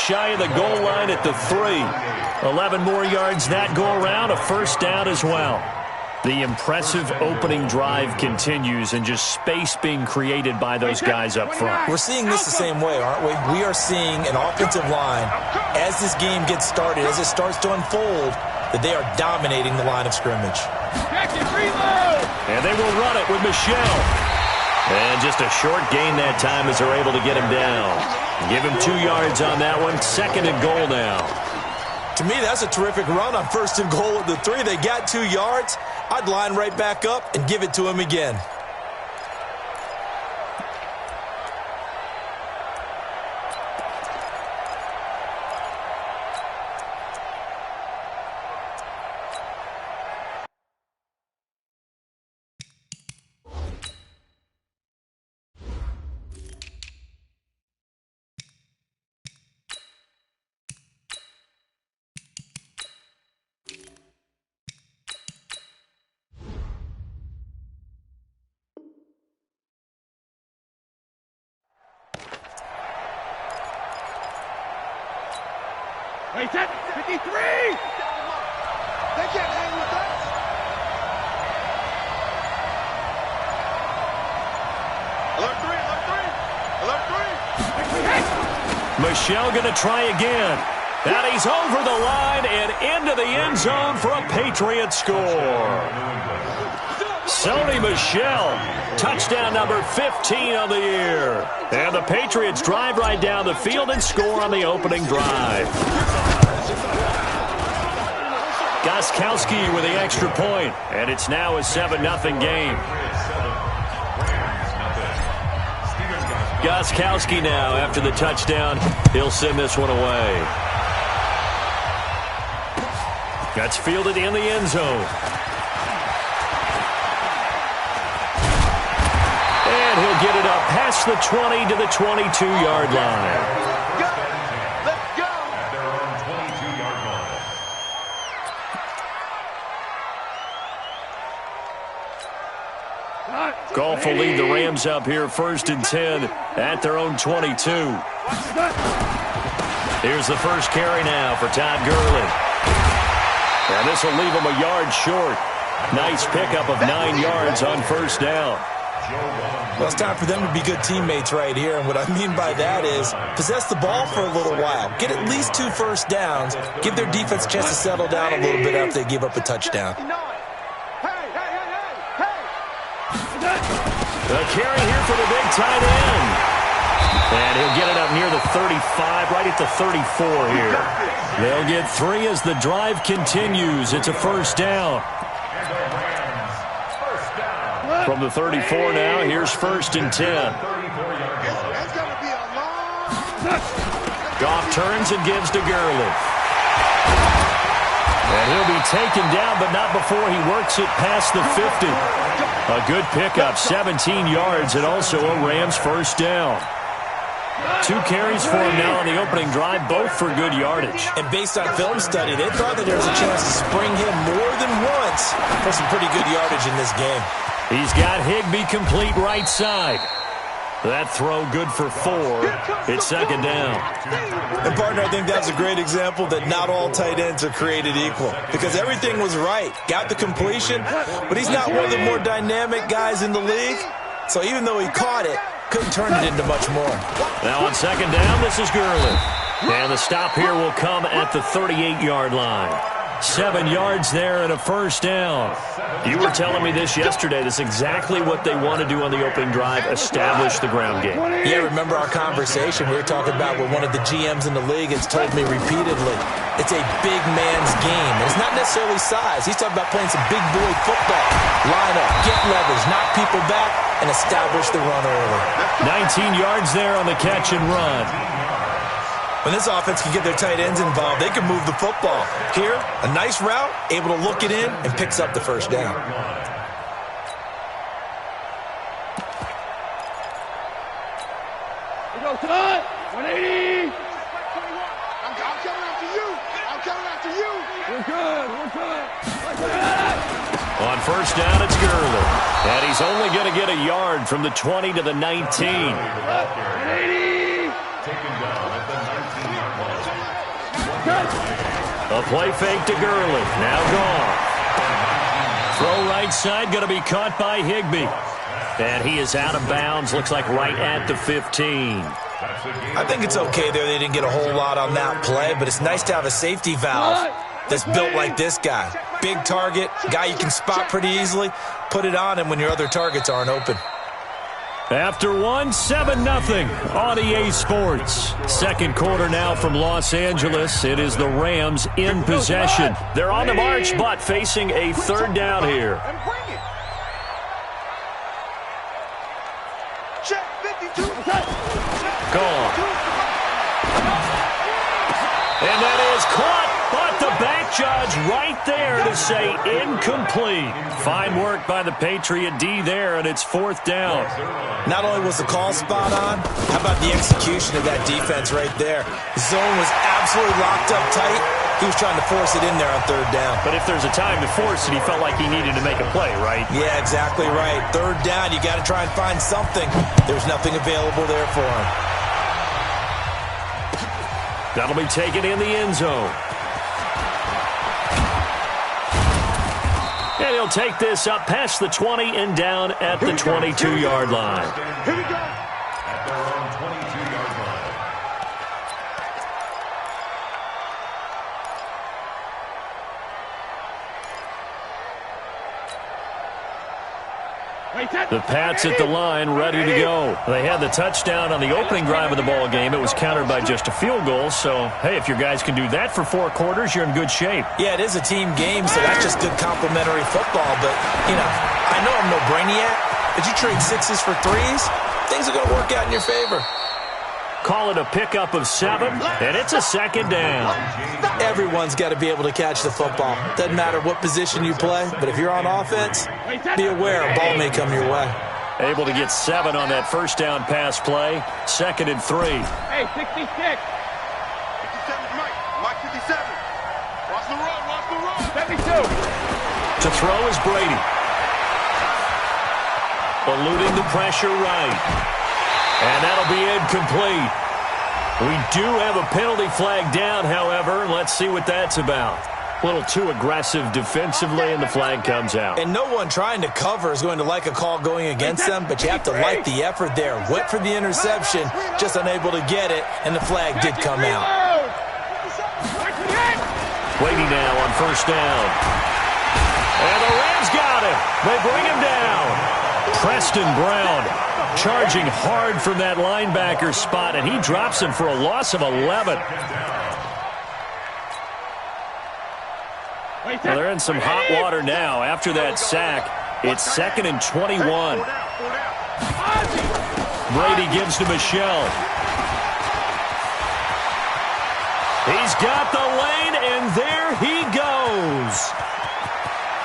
shy of the goal line at the 3. 11 more yards that go around, a first down as well. The impressive opening drive continues, and just space being created by those guys up front. We're seeing this the same way, aren't we? We are seeing an offensive line, as this game gets started, as it starts to unfold, that they are dominating the line of scrimmage. And they will run it with Michelle. And just a short gain that time as they're able to get him down. Give him 2 yards on that one. Second and goal now. To me, that's a terrific run on first and goal at the 3. They got 2 yards. I'd line right back up and give it to him again. Wait, 53! They can't hang with us! Alert 3! Michelle going to try again. And he's over the line and into the end zone for a Patriot score. Sony Michel, touchdown number 15 on the year. And the Patriots drive right down the field and score on the opening drive. Gostkowski with the extra point, and it's now a 7-0 game. Gostkowski now, after the touchdown, he'll send this one away. That's fielded in the end zone. And he'll get it up past the 20 to the 22-yard line. Goff will lead the Rams up here, 1st and 10 at their own 22. Here's the first carry now for Todd Gurley. And this will leave him a yard short. Nice pickup of 9 yards on first down. Well, it's time for them to be good teammates right here, and what I mean by that is possess the ball for a little while, get at least 2 first downs, give their defense a chance to settle down a little bit after they give up a touchdown. The carry here for the big tight end. And he'll get it up near the 35, right at the 34 here. They'll get 3 as the drive continues. It's a first down. From the 34 now, here's 1st and 10. Goff turns and gives to Gurley. And he'll be taken down, but not before he works it past the 50. A good pickup, 17 yards, and also a Rams first down. 2 carries for him now on the opening drive, both for good yardage. And based on film study, they thought that there was a chance to spring him more than once for some pretty good yardage in this game. He's got Higbee complete right side. That throw good for 4. It's second down. And, partner, I think that's a great example that not all tight ends are created equal, because everything was right. Got the completion, but he's not one of the more dynamic guys in the league. So even though he caught it, couldn't turn it into much more. Now on second down, this is Gurley. And the stop here will come at the 38-yard line. 7 yards there and a first down. You were telling me this yesterday. This is exactly what they want to do on the opening drive, establish the ground game. Yeah, remember our conversation? We were talking about what one of the GMs in the league has told me repeatedly. It's a big man's game. And it's not necessarily size. He's talking about playing some big boy football. Line up, get leverage, knock people back, and establish the run early. 19 yards there on the catch and run. When this offense can get their tight ends involved, they can move the football. Here, a nice route, able to look it in, and picks up the first down. We go, Todd! 180! I'm coming after you! I'm coming after you! We're good! On first down, it's Gurley. And he's only going to get a yard from the 20 to the 19. 180! A play fake to Gurley. Now gone. Throw right side, going to be caught by Higbee. And he is out of bounds, looks like right at the 15. I think it's okay there. They didn't get a whole lot on that play, but it's nice to have a safety valve that's built like this guy. Big target, guy you can spot pretty easily. Put it on him when your other targets aren't open. After 7-0 on EA Sports. Second quarter now from Los Angeles. It is the Rams in possession. They're on the march, but facing a third down here. Gone. And that is caught, but the back judge right there to say incomplete. Fine work by the Patriot D there, and it's fourth down. Not only was the call spot on, how about the execution of that defense right there? The zone was absolutely locked up tight. He was trying to force it in there on third down. But if there's a time to force it, he felt like he needed to make a play, right? Yeah, exactly right. Third down, you got to try and find something. There's nothing available there for him. That'll be taken in the end zone. And he'll take this up past the 20 and down at the 22-yard line. Here we go. At their own 22-yard line. The Pats at the line, ready to go. They had the touchdown on the opening drive of the ball game. It was countered by just a field goal. So, hey, if your guys can do that for 4 quarters, you're in good shape. Yeah, it is a team game, so that's just good complimentary football. But, I know I'm no brainiac, but you trade 6s for 3s, things are going to work out in your favor. Call it a pickup of 7, and it's a second down. Everyone's got to be able to catch the football. Doesn't matter what position you play, but if you're on offense, be aware a ball may come your way. Able to get 7 on that first down pass play. 2nd and 3. Hey, 66. 57, Mike 57. Watch the run. 72. To throw is Brady. Eluding the pressure right. And that'll be incomplete. We do have a penalty flag down, however. Let's see what that's about. A little too aggressive defensively, and the flag comes out. And no one trying to cover is going to like a call going against them, but you have to like the effort there. Went for the interception, just unable to get it, and the flag did come out. Brady now on first down. And the Rams got him. They bring him down. Preston Brown charging hard from that linebacker spot, and he drops him for a loss of 11. Well, they're in some hot water now. After that sack, it's 2nd and 21. Brady gives to Michelle. He's got the lane, and there he goes.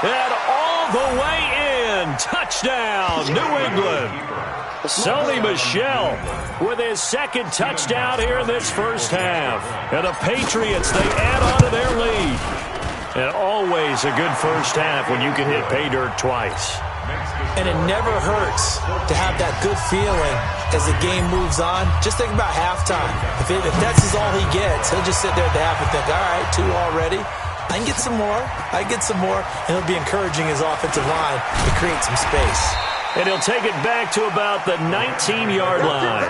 And all the way in. Touchdown, New England. Sony Michel with his 2nd touchdown here in this first half. And the Patriots, they add on to their lead. And always a good first half when you can hit pay dirt twice. And it never hurts to have that good feeling as the game moves on. Just think about halftime. If that's all he gets, he'll just sit there at the half and think, all right, 2 already. I can get some more. I can get some more. And he'll be encouraging his offensive line to create some space. And he'll take it back to about the 19-yard line.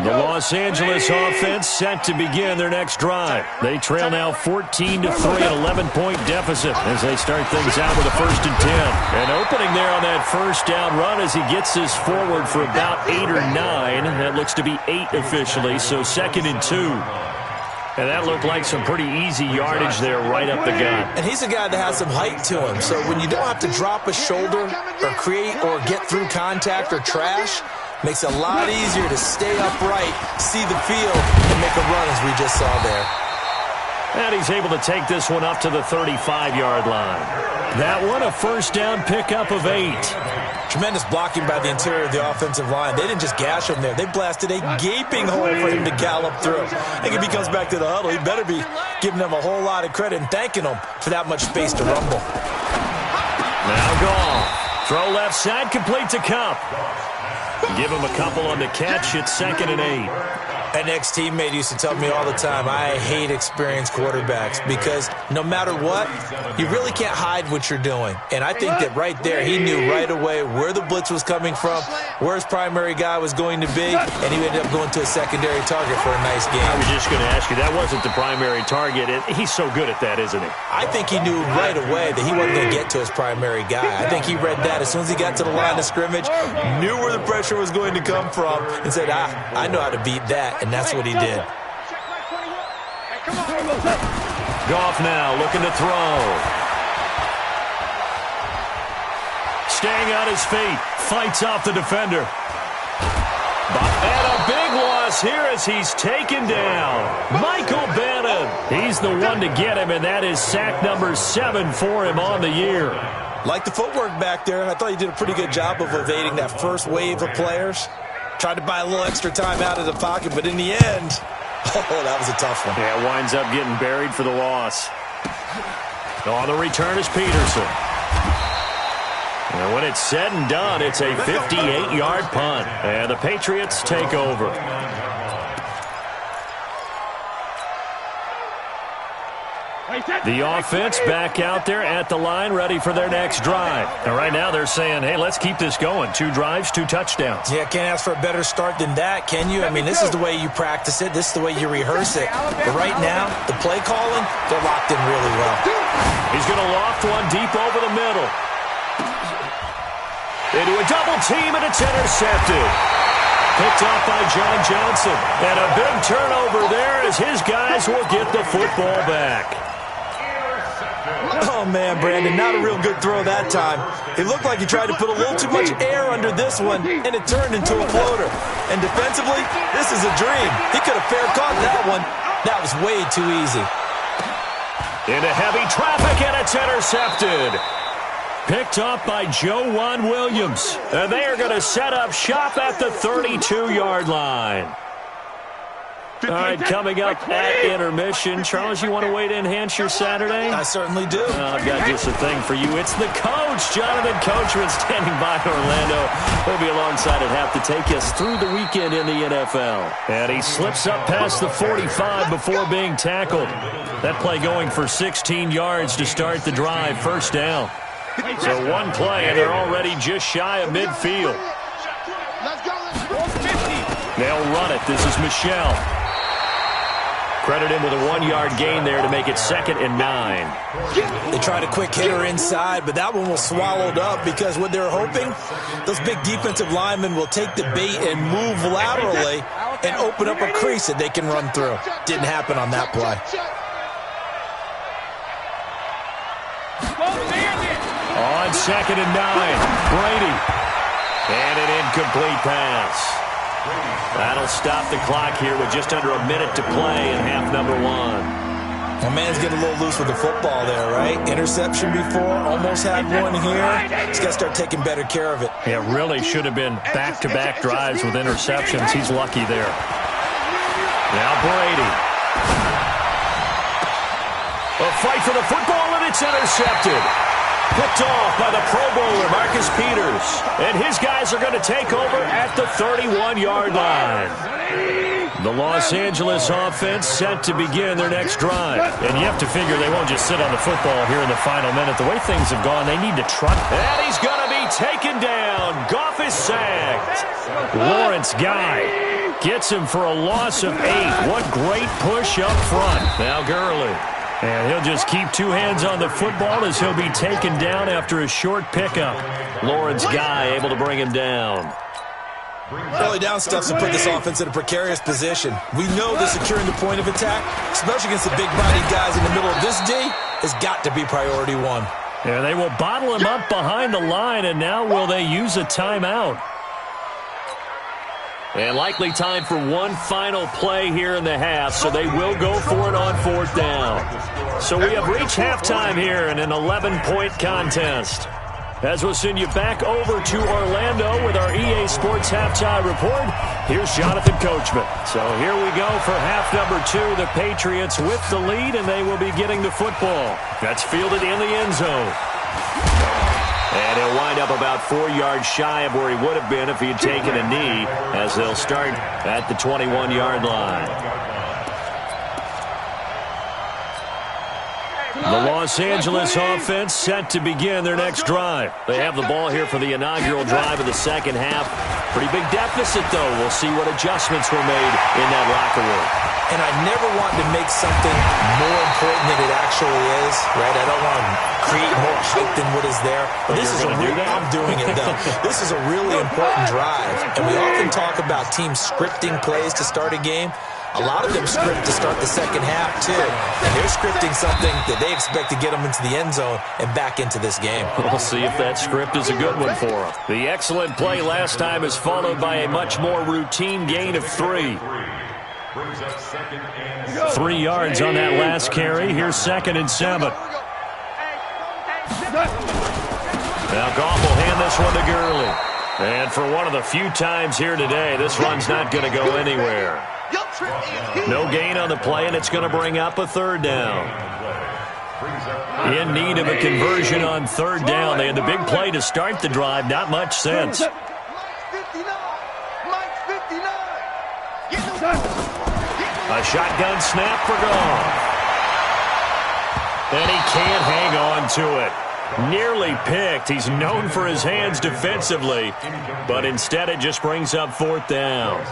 The Los Angeles offense set to begin their next drive. They trail now 14-3, an 11-point deficit as they start things out with a 1st and 10. And opening there on that first down run as he gets this forward for about 8 or 9. That looks to be 8 officially, so 2nd and 2. And that looked like some pretty easy yardage there right up the gut. And he's a guy that has some height to him, so when you don't have to drop a shoulder or create or get through contact or trash, makes it a lot easier to stay upright, see the field, and make a run as we just saw there. And he's able to take this one up to the 35-yard line. That one, a first down pickup of 8. Tremendous blocking by the interior of the offensive line. They didn't just gash him there. They blasted a gaping hole for him to gallop through. I think if he comes back to the huddle, he better be giving them a whole lot of credit and thanking them for that much space to rumble. Now gone. Throw left side, complete to Cup. Give him a couple on the catch. It's 2nd and 8. An ex-teammate used to tell me all the time, I hate experienced quarterbacks because no matter what, you really can't hide what you're doing. And I think that right there, he knew right away where the blitz was coming from, where his primary guy was going to be, and he ended up going to a secondary target for a nice game. I was just going to ask you, that wasn't the primary target, and he's so good at that, isn't he? I think he knew right away that he wasn't going to get to his primary guy. I think he read that as soon as he got to the line of scrimmage, knew where the pressure was going to come from, and said, I know how to beat that. And that's what he did. Goff now looking to throw. Staying on his feet. Fights off the defender. And a big loss here as he's taken down. Michael Bannon. He's the one to get him, and that is sack number 7 for him on the year. Like the footwork back there, I thought he did a pretty good job of evading that first wave of players. Tried to buy a little extra time out of the pocket, but in the end, oh, that was a tough one. Yeah, winds up getting buried for the loss. On the return is Peterson. And when it's said and done, it's a 58-yard punt. And the Patriots take over. The offense back out there at the line, ready for their next drive. And right now they're saying, hey, let's keep this going. 2 drives, 2 touchdowns. Yeah, can't ask for a better start than that, can you? I mean, this is the way you practice it. This is the way you rehearse it. But right now, the play calling, they're locked in really well. He's going to loft one deep over the middle. Into a double team, and it's intercepted. Picked off by John Johnson. And a big turnover there as his guys will get the football back. Oh, man, Brandon, not a real good throw that time. It looked like he tried to put a little too much air under this one, and it turned into a floater. And defensively, this is a dream. He could have fair caught that one. That was way too easy. Into heavy traffic, and it's intercepted. Picked off by Joe Williams. And they are going to set up shop at the 32-yard line. All right, coming up at intermission. Charles, you want to wait to enhance your Saturday? I certainly do. I've got just a thing for you. It's the coach, Jonathan Coachman, standing by Orlando. He'll be alongside at half to take us through the weekend in the NFL. And he slips up past the 45 before being tackled. That play going for 16 yards to start the drive. First down. So one play, and they're already just shy of midfield. They'll run it. This is Michelle. Credit him with a 1-yard gain there to make it 2nd and 9. They tried a quick hitter inside, but that one was swallowed up because what they're hoping, those big defensive linemen will take the bait and move laterally and open up a crease that they can run through. Didn't happen on that play. On 2nd and 9, Brady. And an incomplete pass. That'll stop the clock here with just under a minute to play in half number 1. My man's getting a little loose with the football there, right? Interception before, almost had one here. He's got to start taking better care of it. Yeah, really should have been back-to-back drives with interceptions. He's lucky there. Now Brady. A fight for the football, and it's intercepted. Picked off by the Pro Bowler, Marcus Peters. And his guys are going to take over at the 31-yard line. The Los Angeles offense set to begin their next drive. And you have to figure they won't just sit on the football here in the final minute. The way things have gone, they need to try. And he's going to be taken down. Goff is sacked. Lawrence Guy gets him for a loss of 8. What great push up front. Now Gurley. And he'll just keep 2 hands on the football as he'll be taken down after a short pickup. Lawrence Guy able to bring him down. Early down stuffs to put this offense in a precarious position. We know that securing the point of attack, especially against the big-bodied guys in the middle of this D, has got to be priority 1. Yeah, they will bottle him up behind the line, and now will they use a timeout? And likely time for one final play here in the half, so they will go for it on 4th down. So we have reached halftime here in an 11-point contest. As we'll send you back over to Orlando with our EA Sports Halftime Report, here's Jonathan Coachman. So here we go for half number 2. The Patriots with the lead, and they will be getting the football. That's fielded in the end zone. And he'll wind up about 4 yards shy of where he would have been if he had taken a knee, as they'll start at the 21-yard line. The Los Angeles offense set to begin their next drive. They have the ball here for the inaugural drive of the second half. Pretty big deficit, though. We'll see what adjustments were made in that locker room. And I never want to make something more important than it actually is, right? I don't want to create more hype than what is there. But this is I'm doing it, though. This is a really important drive. And we often talk about teams scripting plays to start a game. A lot of them script to start the second half, too. And they're scripting something that they expect to get them into the end zone and back into this game. We'll see if that script is a good one for them. The excellent play last time is followed by a much more routine gain of 3. 3 yards on that last carry. Here's 2nd and 7. Now Goff will hand this one to Gurley. And for one of the few times here today, this run's not going to go anywhere. No gain on the play, and it's going to bring up a 3rd down. In need of a conversion on 3rd down. They had the big play to start the drive. Not much sense. A shotgun snap for Goff. And he can't hang on to it. Nearly picked. He's known for his hands defensively, but instead it just brings up 4th down.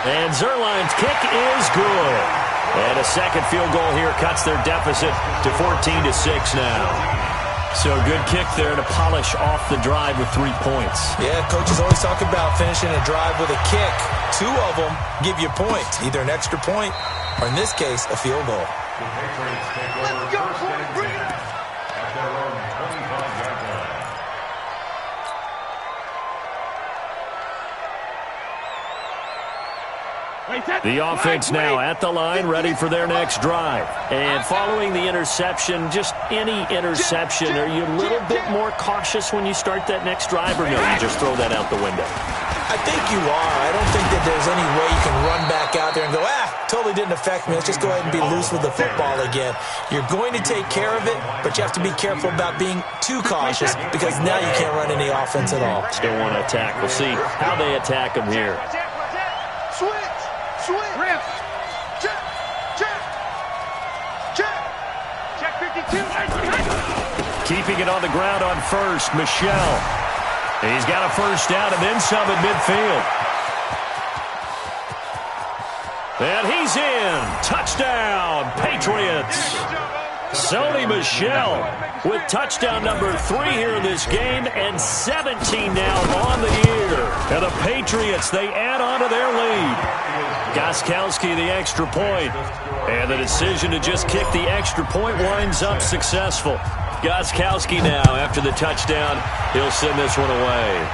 And Zerline's kick is good. And a second field goal here cuts their deficit to 14-6 now. So a good kick there to polish off the drive with 3 points. Yeah, coaches always talk about finishing a drive with a kick. 2 of them give you points, either an extra point or, in this case, a field goal. Let's go, boys. Bring it up. At their own 25-yard line. The offense now at the line, ready for their next drive. And following the interception, just any interception, are you a little bit more cautious when you start that next drive, or no, you just throw that out the window? I think you are. I don't think that there's any way you can run back out there and go, totally didn't affect me. Let's just go ahead and be loose with the football again. You're going to take care of it, but you have to be careful about being too cautious because now you can't run any offense at all. Still want to attack. We'll see how they attack them here. Switch. Rip. Check. 52. Keeping it on the ground on 1st, Michelle. He's got a 1st down and then some at midfield. And he's in. Touchdown, Patriots. Sony Michel with touchdown number 3 here in this game, and 17 now on the year. And the Patriots, they add on to their lead. Gostkowski the extra point. And the decision to just kick the extra point winds up successful. Gostkowski now, after the touchdown, he'll send this one away.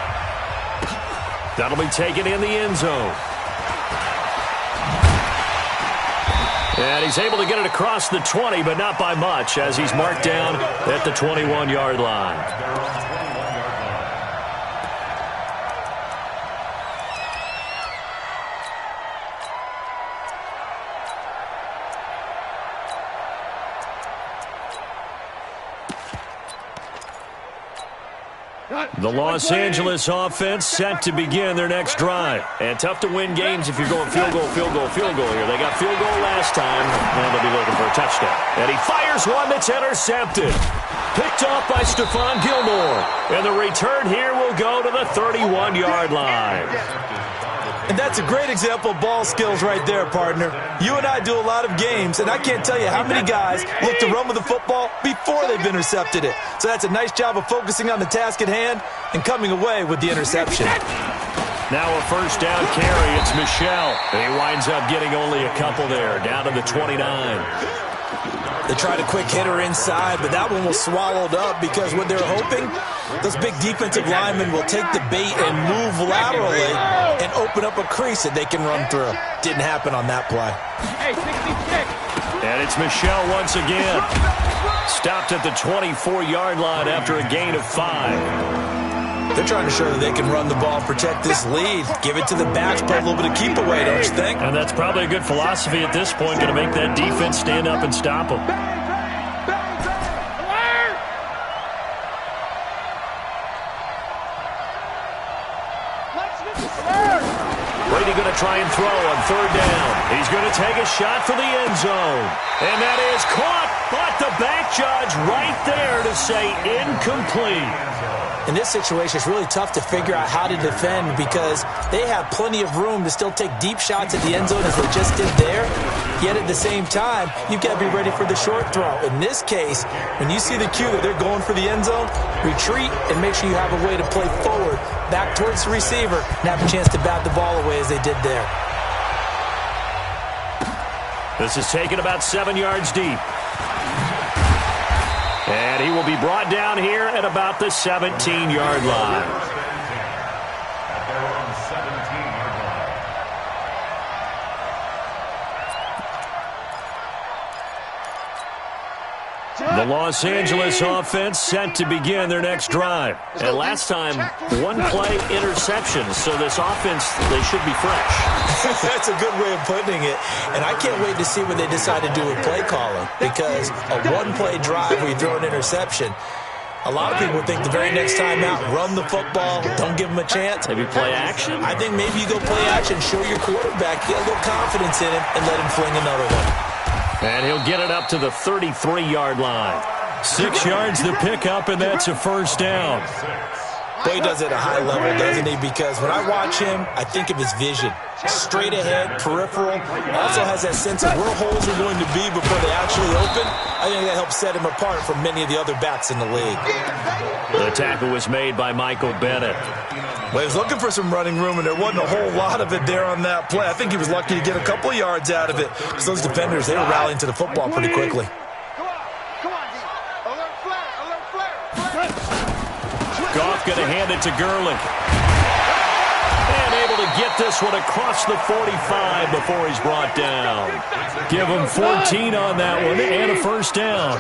That'll be taken in the end zone. And he's able to get it across the 20, but not by much, as he's marked down at the 21-yard line. The Los Angeles offense set to begin their next drive. And tough to win games if you're going field goal here. They got field goal last time. Now they'll be looking for a touchdown. And he fires one that's intercepted. Picked off by Stephon Gilmore. And the return here will go to the 31-yard line. And that's a great example of ball skills right there, partner. You and I do a lot of games, and I can't tell you how many guys look to run with the football before they've intercepted it. So that's a nice job of focusing on the task at hand and coming away with the interception. Now a 1st down carry. It's Michel. And he winds up getting only a couple there, down to the 29. They tried a quick hitter inside, but that one was swallowed up because what they're hoping, those big defensive linemen will take the bait and move laterally and open up a crease that they can run through. Didn't happen on that play. And it's Michel once again. Stopped at the 24-yard line after a gain of 5. They're trying to show that they can run the ball, protect this lead, give it to the backs, play a little bit of keep away, don't you think? And that's probably a good philosophy at this point, going to make that defense stand up and stop them. Brady going to try and throw on third down. He's going to take a shot for the end zone. And that is caught, but the back judge right there to say incomplete. In this situation, it's really tough to figure out how to defend because they have plenty of room to still take deep shots at the end zone as they just did there. Yet at the same time, you've got to be ready for the short throw. In this case, when you see the cue that they're going for the end zone, retreat and make sure you have a way to play forward, back towards the receiver, and have a chance to bat the ball away as they did there. This is taken about 7 yards deep. And he will be brought down here at about the 17-yard line. The Los Angeles offense set to begin their next drive. And last time, one-play interception. So this offense, they should be fresh. That's a good way of putting it. And I can't wait to see what they decide to do with play calling. Because a one-play drive where you throw an interception, a lot of people think the very next time out, run the football, don't give them a chance. Maybe play action? I think maybe you go play action, show your quarterback, get a little confidence in him, and let him fling another one. And he'll get it up to the 33-yard line. 6 yards to pick up, and that's a first down. Boy, he does it at a high level, doesn't he? Because when I watch him, I think of his vision. Straight ahead, peripheral. Also has that sense of where holes are going to be before they actually open. I think that helps set him apart from many of the other backs in the league. The tackle was made by Michael Bennett. Well, he was looking for some running room, and there wasn't a whole lot of it there on that play. I think he was lucky to get a couple of yards out of it because those defenders, they were rallying to the football pretty quickly. Come on, D. Alert flare. Goff going to hand it to Gurley. And able to get this one across the 45 before he's brought down. Give him 14 on that one and a first down.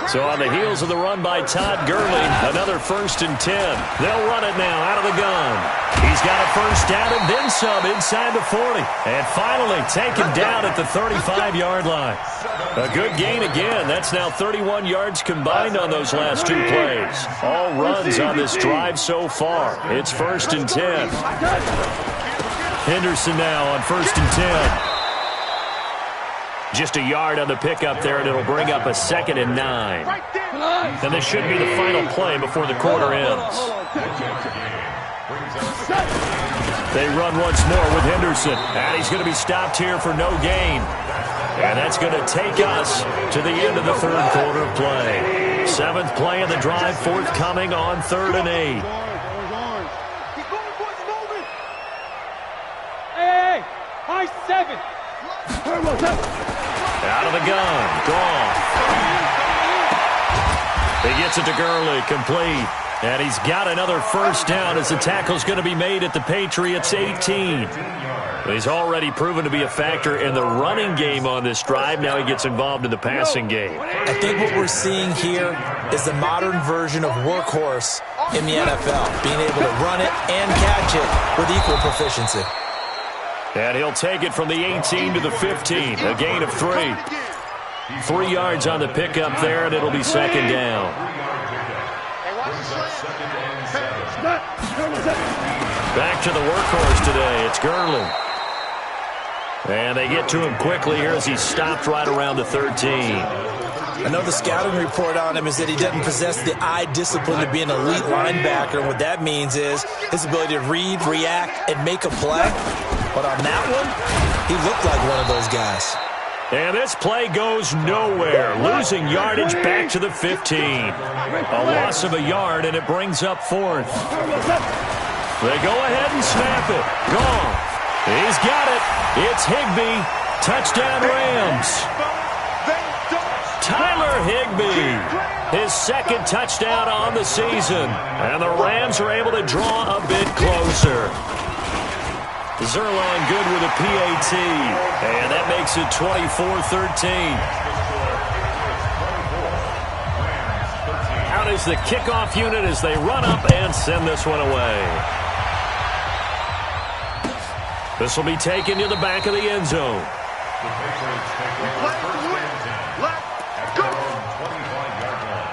So on the heels of the run by Todd Gurley, another 1st and 10. They'll run it now out of the gun. He's got a first down and then some inside the 40. And finally taken down at the 35-yard line. A good gain again. That's now 31 yards combined on those last 2 plays. All runs on this drive so far. It's 1st and 10. Henderson now on 1st and 10. Just a yard on the pickup there, and it'll bring up a 2nd and 9. And this should be the final play before the quarter ends. They run once more with Henderson. And he's going to be stopped here for no gain. And that's going to take us to the end of the 3rd quarter of play. 7th play of the drive, forthcoming on 3rd and 8. Hey, high 7. Out of the gun, Goff. He gets it to Gurley, complete. And he's got another first down as the tackle's going to be made at the Patriots' 18. He's already proven to be a factor in the running game on this drive. Now he gets involved in the passing game. I think what we're seeing here is the modern version of workhorse in the NFL, being able to run it and catch it with equal proficiency. And he'll take it from the 18 to the 15, a gain of 3. 3 yards on the pickup there, and it'll be 2nd down. Back to the workhorse today. It's Gurley. And they get to him quickly here as he's stopped right around the 13. I know the scouting report on him is that he doesn't possess the eye discipline to be an elite linebacker. And what that means is his ability to read, react, and make a play. But on that one, he looked like one of those guys. And this play goes nowhere. Losing yardage back to the 15. A loss of a yard, and it brings up 4th. They go ahead and snap it. Gone. He's got it. It's Higbee. Touchdown Rams. Tyler Higbee. His 2nd touchdown on the season. And the Rams are able to draw a bit closer. Zerline good with a PAT. And that makes it 24-13. I out is the kickoff unit as they run up and send this one away. This will be taken to the back of the end zone. The Patriots take over first and 10 at their own 25-yard line.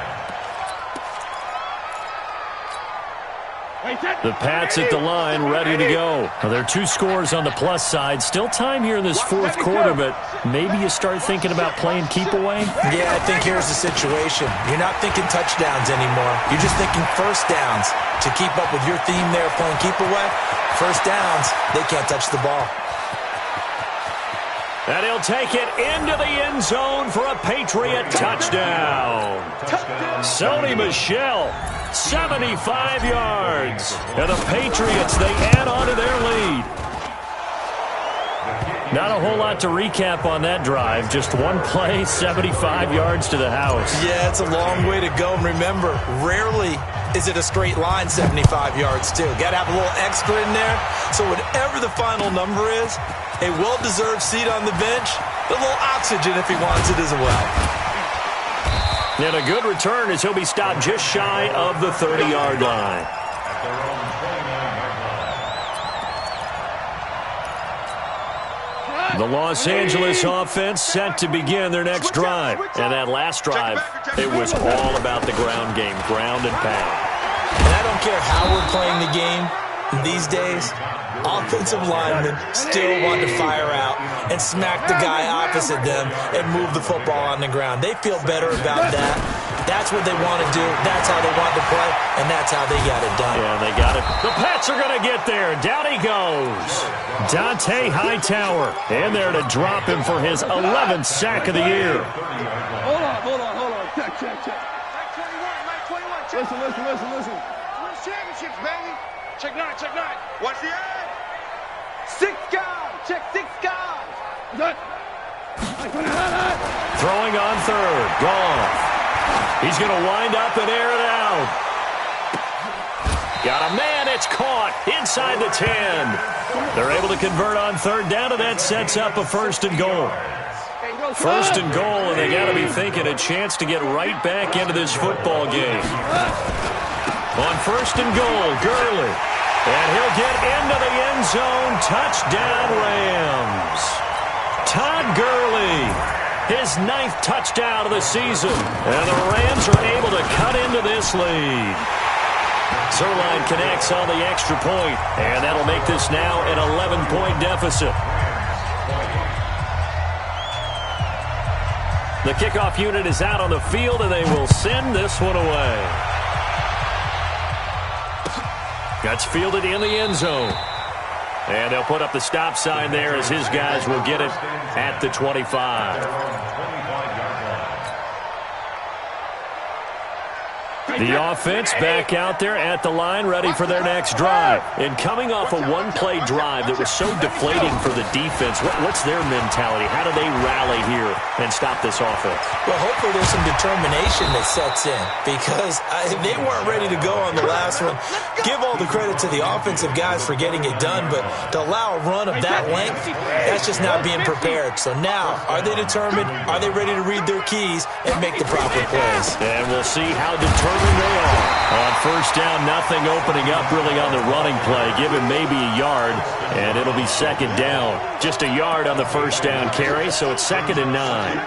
The Pats at the line, ready to go. Well, there are 2 scores on the plus side. Still time here in this fourth quarter, but maybe you start thinking about playing keep away? Yeah, I think here's the situation. You're not thinking touchdowns anymore. You're just thinking first downs. To keep up with your theme there, playing keep away, first downs, they can't touch the ball. And he'll take it into the end zone for a Patriot touchdown. Sony Michel, 75 yards. And the Patriots, they add on to their lead. Not a whole lot to recap on that drive. Just one play, 75 yards to the house. Yeah, it's a long way to go. And remember, rarely is it a straight line 75 yards, too. Got to have a little extra in there. So whatever the final number is, a well-deserved seat on the bench, a little oxygen if he wants it as well. And a good return as he'll be stopped just shy of the 30-yard line. At their own 29-yard line. The Los Angeles offense set to begin their next drive. And that last drive, it was all about the ground game, ground and pound. And I don't care how we're playing the game these days, offensive linemen still want to fire out and smack the guy opposite them and move the football on the ground. They feel better about that. That's what they want to do. That's how they want to play, and that's how they got it done. Yeah, they got it. The Pats are going to get there. Down he goes. Dante Hightower in there to drop him for his 11th sack of the year. Hold on. Check. Mike 21, check. Listen. Win championships, baby. Check 9. Watch the ad. 6 guys. Check 6 guys. Good. Throwing on third. Gone. He's going to wind up and air it out. Got a man. It's caught inside the 10. They're able to convert on third down, and that sets up a first and goal. First and goal, and they got to be thinking a chance to get right back into this football game. On first and goal, Gurley. And he'll get into the end zone. Touchdown, Rams. Todd Gurley, his 9th touchdown of the season. And the Rams are able to cut into this lead. Zerline connects on the extra point, and that'll make this now an 11-point deficit. The kickoff unit is out on the field, and they will send this one away. That's fielded in the end zone. And they'll put up the stop sign there as his guys will get it at the 25. The offense back out there at the line, ready for their next drive. And coming off a one-play drive that was so deflating for the defense, what's their mentality? How do they rally here and stop this offense? Well, hopefully there's some determination that sets in because they weren't ready to go on the last one. Give all the credit to the offensive guys for getting it done, but to allow a run of that length, that's just not being prepared. So now, are they determined? Are they ready to read their keys and make the proper plays? And we'll see how determined they are. On first down, nothing opening up really on the running play. Give him maybe a yard, and it'll be second down. Just a yard on the first down carry, so it's 2nd and 9.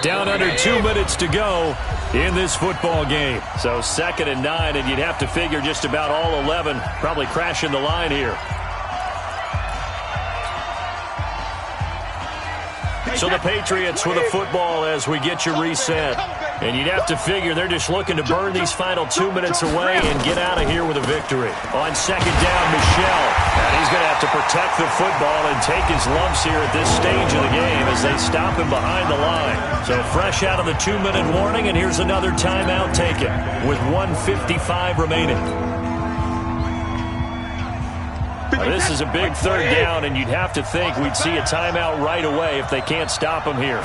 Down under 2 minutes to go in this football game. So 2nd and 9, and you'd have to figure just about all 11 probably crashing the line here. So the Patriots with a football as we get you reset. And you'd have to figure they're just looking to burn these final 2 minutes away and get out of here with a victory. On second down, Michel. And he's going to have to protect the football and take his lumps here at this stage of the game as they stop him behind the line. So fresh out of the 2-minute warning, and here's another timeout taken with 1:55 remaining. This is a big third down, and you'd have to think we'd see a timeout right away if they can't stop him here.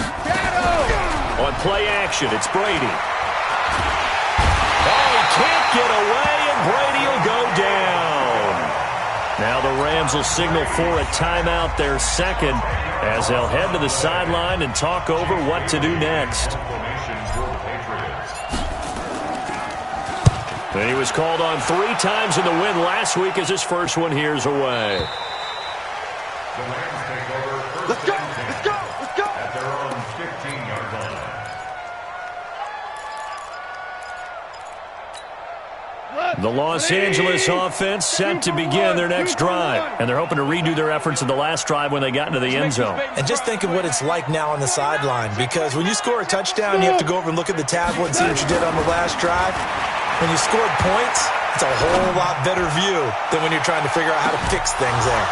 On play action, it's Brady. Oh, he can't get away, and Brady will go down. Now the Rams will signal for a timeout, their second, as they'll head to the sideline and talk over what to do next. And he was called on 3 times in the win last week as his first one here's away. The Rams take over first. Let's go! Let's go! Let's go! At their own 15-yard line. The Los Angeles offense set to begin their next drive. And they're hoping to redo their efforts in the last drive when they got into the end zone. And just think of what it's like now on the sideline, because when you score a touchdown, you have to go over and look at the tablet and see what you did on the last drive. When you scored points, it's a whole lot better view than when you're trying to figure out how to fix things there.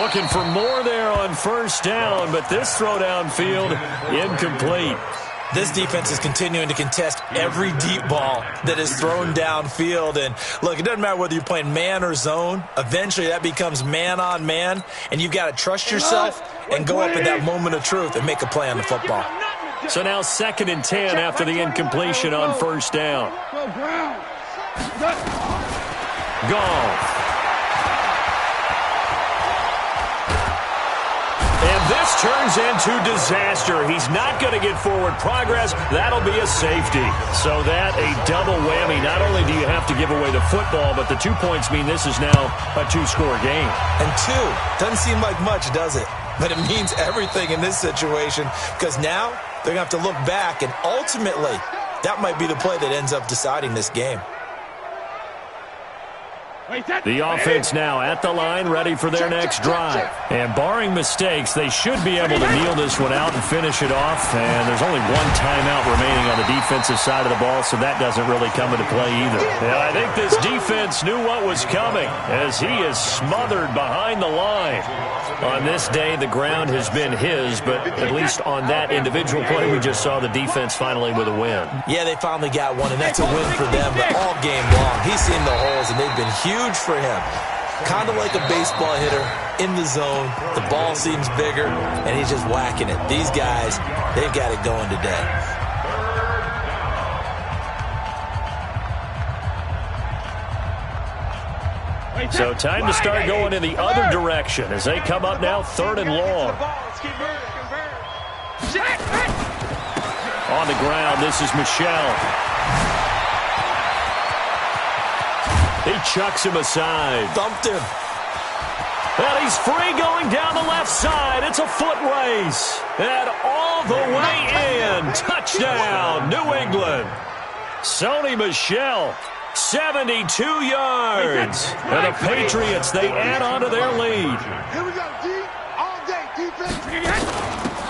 Looking for more there on first down, but this throw downfield incomplete. This defense is continuing to contest every deep ball that is thrown downfield. And look, it doesn't matter whether you're playing man or zone. Eventually that becomes man on man, and you've got to trust yourself and go up at that moment of truth and make a play on the football. So now 2nd and 10 after the incompletion on first down. Gone. And this turns into disaster. He's not going to get forward progress. That'll be a safety. So that a double whammy. Not only do you have to give away the football, but the 2 points mean this is now a 2-score game. And 2 doesn't seem like much, does it? But it means everything in this situation, because now they're going to have to look back, and ultimately that might be the play that ends up deciding this game. The offense now at the line, ready for their next drive. And barring mistakes, they should be able to kneel this one out and finish it off. And there's only 1 timeout remaining on the defensive side of the ball, so that doesn't really come into play either. And I think this defense knew what was coming as he is smothered behind the line. On this day, the ground has been his, but at least on that individual play, we just saw the defense finally with a win. Yeah, they finally got one, and that's a win for them. But all game long, he's seen the holes, and they've been huge for him. Kind of like a baseball hitter in the zone. The ball seems bigger, and he's just whacking it. These guys, they've got it going today. So time to start going in the other direction as they come up now 3rd and long. On the ground, this is Michel. He chucks him aside. Thumped him. And he's free going down the left side. It's a foot race. And all the way in. Touchdown, New England. Sony Michel, 72 yards. And the Patriots, they add on to their lead. Here we go, D. All day, defense.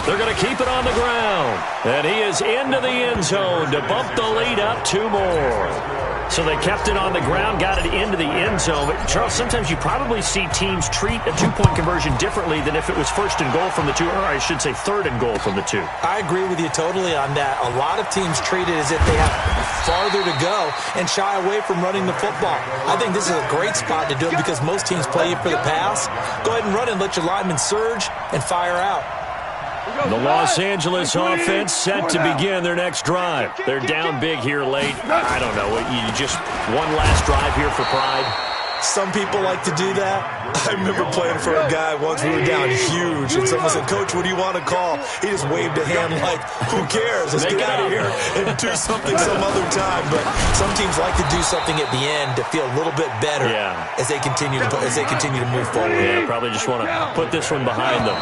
They're going to keep it on the ground. And he is into the end zone to bump the lead up 2 more. So they kept it on the ground, got it into the end zone. But, Charles, sometimes you probably see teams treat a 2-point conversion differently than if it was 1st and goal from the 2, or I should say 3rd and goal from the 2. I agree with you totally on that. A lot of teams treat it as if they have farther to go and shy away from running the football. I think this is a great spot to do it because most teams play you for the pass. Go ahead and run and let your linemen surge and fire out. The Los Angeles offense set to begin their next drive. They're down big here late. I don't know. You just one last drive here for pride. Some people like to do that. I remember playing for a guy once. We were down huge, and someone said, "Coach, what do you want to call?" He just waved a hand like, "Who cares? Let's get out of here and do something some other time." But some teams like to do something at the end to feel a little bit better as they continue to move forward. Yeah, probably just want to put this one behind them.